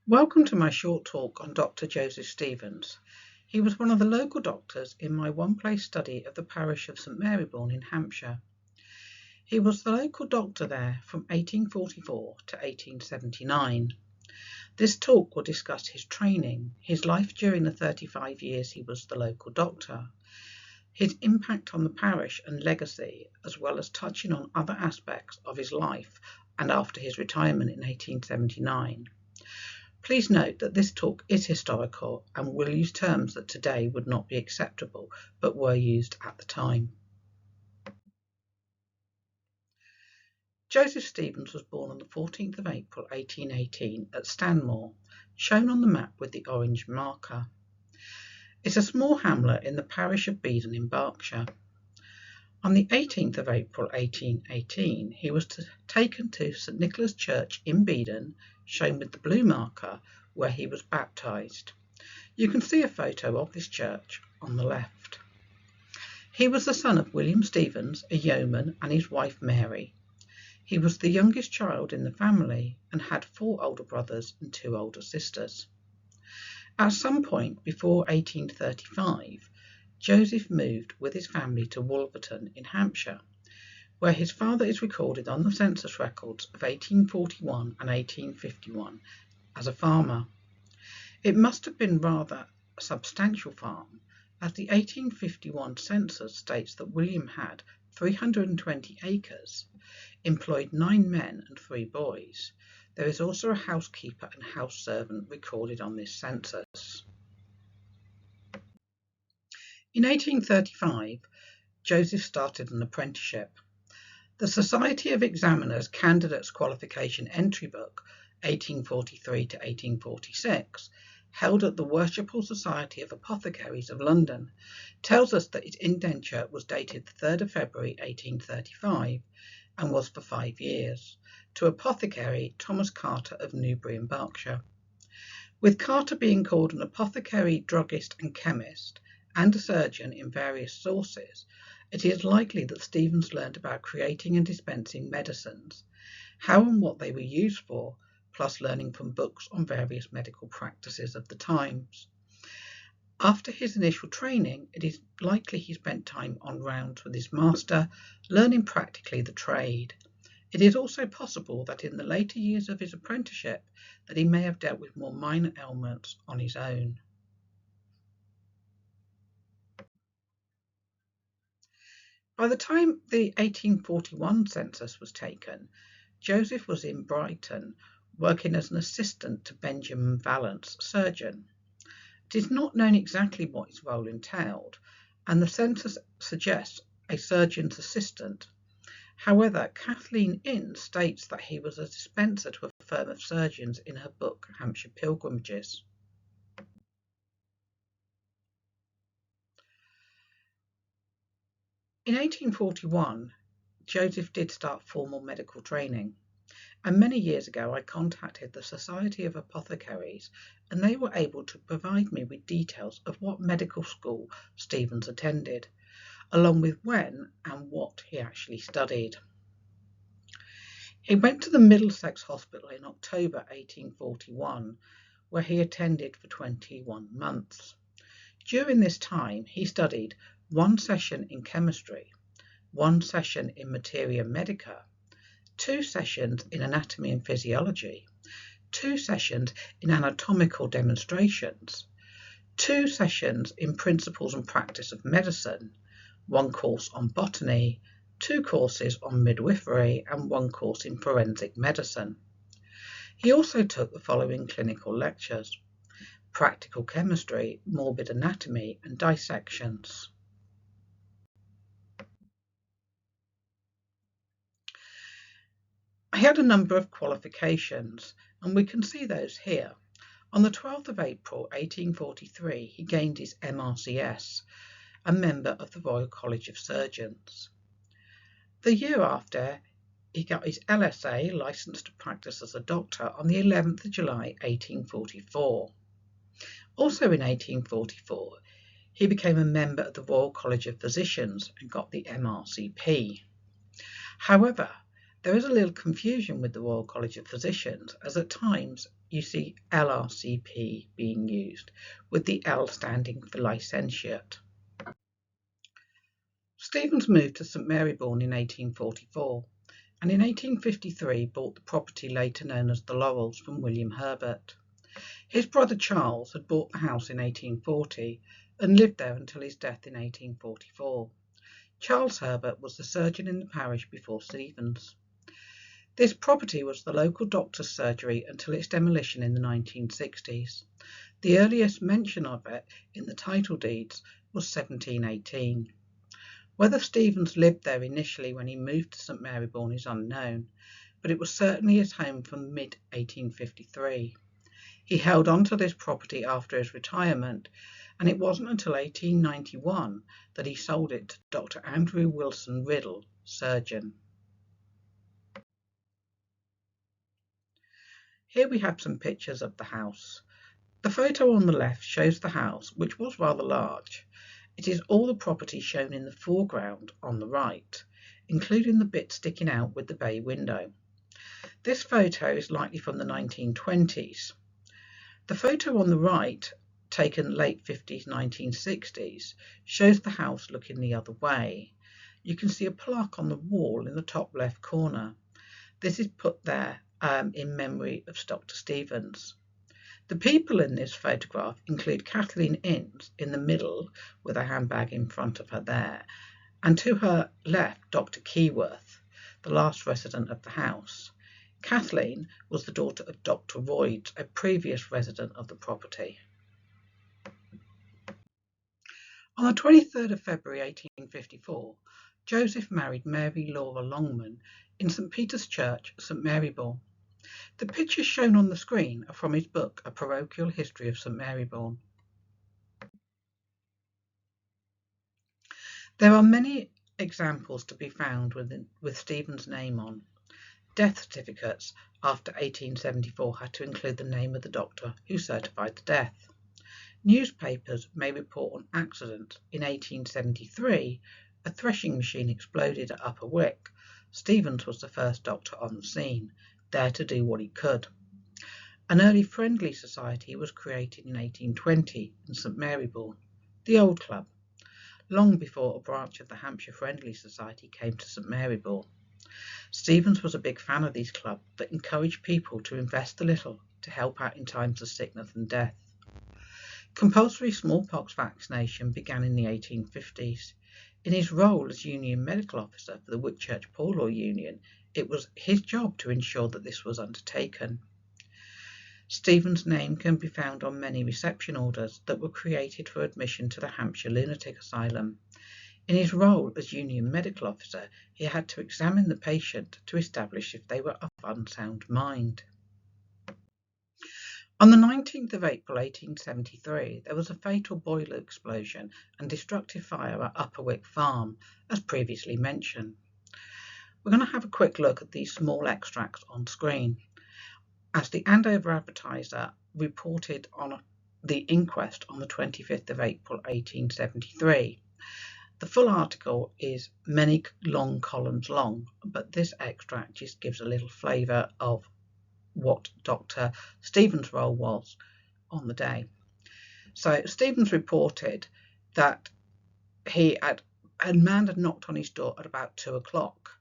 Welcome to my short talk on Dr. Joseph Stevens. He was one of the local doctors in my one-place study of the parish of St Marybourne in Hampshire. He was the local doctor there from 1844 to 1879. This talk will discuss his training, his life during the 35 years he was the local doctor, his impact on the parish and legacy, as well as touching on other aspects of his life and after his retirement in 1879. Please note that this talk is historical and will use terms that today would not be acceptable but were used at the time. Joseph Stevens was born on the 14th of April 1818 at Stanmore, shown on the map with the orange marker. It's a small hamlet in the parish of Beedon in Berkshire. On the 18th of April 1818 he was taken to St Nicholas Church in Beedon, shown with the blue marker, where he was baptised. You can see a photo of this church on the left. He was the son of William Stevens, a yeoman, and his wife Mary. He was the youngest child in the family and had 4 older brothers and 2 older sisters. At some point before 1835, Joseph moved with his family to Wolverton in Hampshire, where his father is recorded on the census records of 1841 and 1851 as a farmer. It must have been rather a substantial farm, as the 1851 census states that William had 320 acres, employed 9 men and 3 boys. There is also a housekeeper and house servant recorded on this census. In 1835, Joseph started an apprenticeship. The Society of Examiners Candidates Qualification Entry Book, 1843 to 1846, held at the Worshipful Society of Apothecaries of London, tells us that its indenture was dated 3rd of February 1835 and was for 5 years, to apothecary Thomas Carter of Newbury in Berkshire. With Carter being called an apothecary, druggist and chemist, and a surgeon in various sources, it is likely that Stevens learned about creating and dispensing medicines, how and what they were used for, plus learning from books on various medical practices of the times. After his initial training, it is likely he spent time on rounds with his master, learning practically the trade. It is also possible that in the later years of his apprenticeship that he may have dealt with more minor ailments on his own. By the time the 1841 census was taken, Joseph was in Brighton, working as an assistant to Benjamin Vallance, surgeon. It is not known exactly what his role entailed, and the census suggests a surgeon's assistant. However, Kathleen Innes states that he was a dispenser to a firm of surgeons in her book Hampshire Pilgrimages. In 1841, Joseph did start formal medical training, and many years ago I contacted the Society of Apothecaries, and they were able to provide me with details of what medical school Stevens attended, along with when and what he actually studied. He went to the Middlesex Hospital in October 1841, where he attended for 21 months. During this time, he studied 1 session in chemistry, 1 session in materia medica, 2 sessions in anatomy and physiology, 2 sessions in anatomical demonstrations, 2 sessions in principles and practice of medicine, 1 course on botany, 2 courses on midwifery, and 1 course in forensic medicine. He also took the following clinical lectures: practical chemistry, morbid anatomy, and dissections. He had a number of qualifications, and we can see those here. On the 12th of April 1843, he gained his MRCS, a member of the Royal College of Surgeons. The year after, he got his LSA, licence to practice as a doctor, on the 11th of July 1844. Also in 1844, he became a member of the Royal College of Physicians and got the MRCP. However, there is a little confusion with the Royal College of Physicians, as at times you see LRCP being used, with the L standing for licentiate. Stevens moved to St Marybourne in 1844, and in 1853 bought the property later known as the Laurels from William Herbert. His brother Charles had bought the house in 1840 and lived there until his death in 1844. Charles Herbert was the surgeon in the parish before Stevens. This property was the local doctor's surgery until its demolition in the 1960s. The earliest mention of it in the title deeds was 1718. Whether Stevens lived there initially when he moved to St Marybourne is unknown, but it was certainly his home from mid-1853. He held on to this property after his retirement, and it wasn't until 1891 that he sold it to Dr. Andrew Wilson Riddle, surgeon. Here we have some pictures of the house. The photo on the left shows the house, which was rather large. It is all the property shown in the foreground on the right, including the bit sticking out with the bay window. This photo is likely from the 1920s. The photo on the right, taken late 50s, 1960s, shows the house looking the other way. You can see a plaque on the wall in the top left corner. This is put there in memory of Dr. Stevens. The people in this photograph include Kathleen Innes in the middle with a handbag in front of her there, and to her left Dr. Keyworth, the last resident of the house. Kathleen was the daughter of Dr. Royds, a previous resident of the property. On the 23rd of February 1854, Joseph married Mary Laura Longman in St Peter's Church, St Marybourne. The pictures shown on the screen are from his book, A Parochial History of St Marybourne. There are many examples to be found with Stevens' name on. Death certificates after 1874 had to include the name of the doctor who certified the death. Newspapers may report on accidents. In 1873, a threshing machine exploded at Upper Wick. Stevens was the first doctor on the scene, there to do what he could. An early friendly society was created in 1820 in St Marybourne, the Old Club, long before a branch of the Hampshire Friendly Society came to St Marybourne. Stevens was a big fan of these clubs that encouraged people to invest a little to help out in times of sickness and death. Compulsory smallpox vaccination began in the 1850s. In his role as Union Medical Officer for the Whitchurch Poor Law Union, it was his job to ensure that this was undertaken. Stevens' name can be found on many reception orders that were created for admission to the Hampshire Lunatic Asylum. In his role as Union Medical Officer, he had to examine the patient to establish if they were of unsound mind. On the 19th of April 1873, there was a fatal boiler explosion and destructive fire at Upper Wick Farm, as previously mentioned. We're going to have a quick look at these small extracts on screen. As the Andover Advertiser reported on the inquest on the 25th of April 1873, the full article is many long columns long, but this extract just gives a little flavour of what Dr. Stevens' role was on the day. So Stevens reported that a man had knocked on his door at about 2 o'clock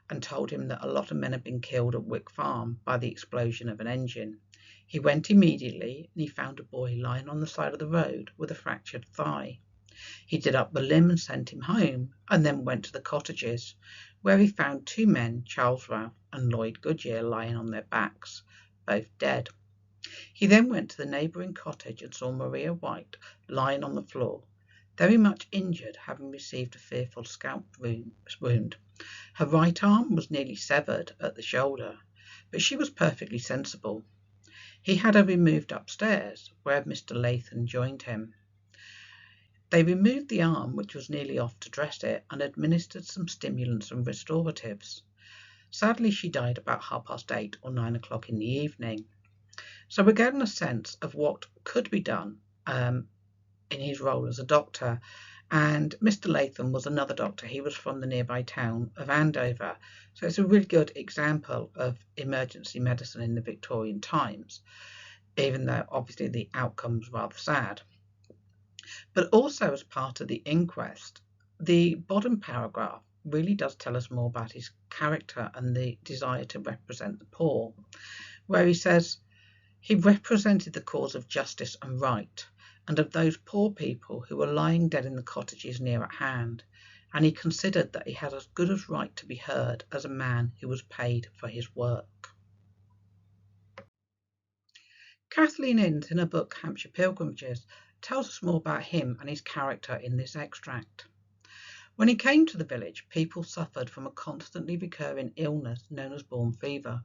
and told him that a lot of men had been killed at Wick Farm by the explosion of an engine. He went immediately and he found a boy lying on the side of the road with a fractured thigh. He did up the limb and sent him home, and then went to the cottages, where he found 2 men, Charles Ralph and Lloyd Goodyear, lying on their backs, both dead. He then went to the neighbouring cottage and saw Maria White lying on the floor, very much injured, having received a fearful scalp wound. Her right arm was nearly severed at the shoulder, but she was perfectly sensible. He had her removed upstairs, where Mr. Latham joined him. They removed the arm, which was nearly off, to dress it, and administered some stimulants and restoratives. Sadly, she died about 8:30 or 9 o'clock in the evening. So we're getting a sense of what could be done in his role as a doctor. And Mr. Latham was another doctor. He was from the nearby town of Andover. So it's a really good example of emergency medicine in the Victorian times. even though obviously the outcome was rather sad. But also as part of the inquest, the bottom paragraph really does tell us more about his character and the desire to represent the poor, where he says he represented the cause of justice and right, and of those poor people who were lying dead in the cottages near at hand, and he considered that he had as good a right to be heard as a man who was paid for his work. Kathleen Innes, in her book Hampshire Pilgrimages, tells us more about him and his character in this extract. When he came to the village, people suffered from a constantly recurring illness known as bourne fever,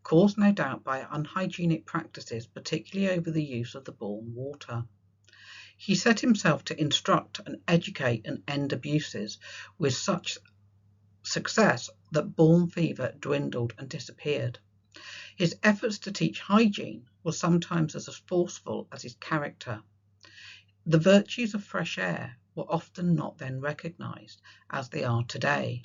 caused no doubt by unhygienic practices, particularly over the use of the bourne water. He set himself to instruct and educate and end abuses with such success that bourne fever dwindled and disappeared. His efforts to teach hygiene were sometimes as forceful as his character. The virtues of fresh air were often not then recognised as they are today,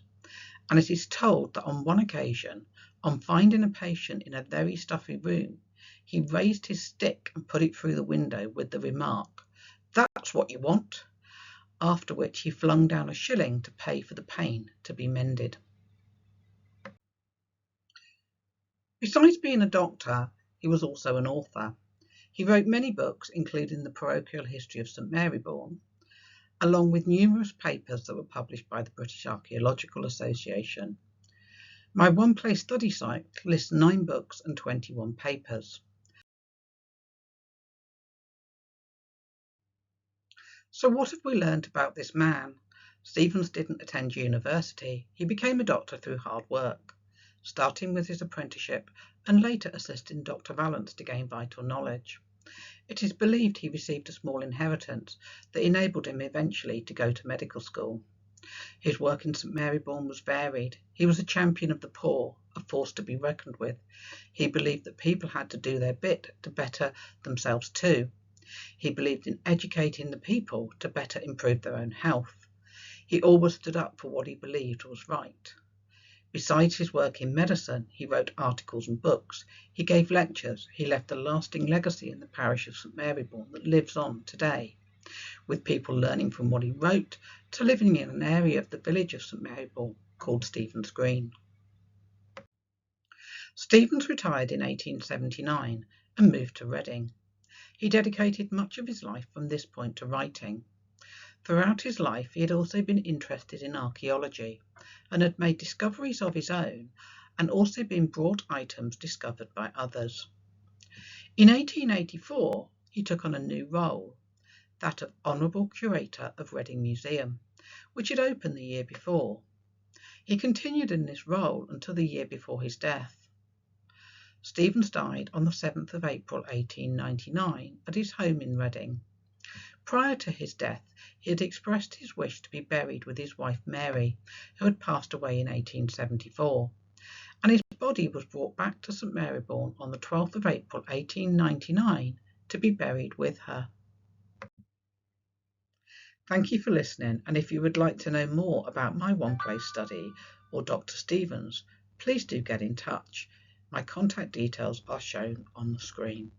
and it is told that on one occasion, on finding a patient in a very stuffy room, he raised his stick and put it through the window with the remark, "That's what you want," after which he flung down a shilling to pay for the pain to be mended. Besides being a doctor, he was also an author. He wrote many books, including the Parochial History of St Marybourne, along with numerous papers that were published by the British Archaeological Association. My One Place study site lists 9 books and 21 papers. So what have we learned about this man? Stevens didn't attend university. He became a doctor through hard work, starting with his apprenticeship and later assisting Dr. Vallance to gain vital knowledge. It is believed he received a small inheritance that enabled him eventually to go to medical school. His work in St Marybourne was varied. He was a champion of the poor, a force to be reckoned with. He believed that people had to do their bit to better themselves too. He believed in educating the people to better improve their own health. He always stood up for what he believed was right. Besides his work in medicine, he wrote articles and books. He gave lectures. He left a lasting legacy in the parish of St Marybourne that lives on today, with people learning from what he wrote to living in an area of the village of St Marybourne called Stephen's Green. Stevens retired in 1879 and moved to Reading. He dedicated much of his life from this point to writing. Throughout his life, he had also been interested in archaeology and had made discoveries of his own and also been brought items discovered by others. In 1884, he took on a new role, that of Honourable Curator of Reading Museum, which had opened the year before. He continued in this role until the year before his death. Stevens died on the 7th of April 1899 at his home in Reading. Prior to his death, he had expressed his wish to be buried with his wife Mary, who had passed away in 1874, and his body was brought back to St Marybourne on the 12th of April 1899 to be buried with her. Thank you for listening, and if you would like to know more about my One Place study or Dr. Stevens, please do get in touch. My contact details are shown on the screen.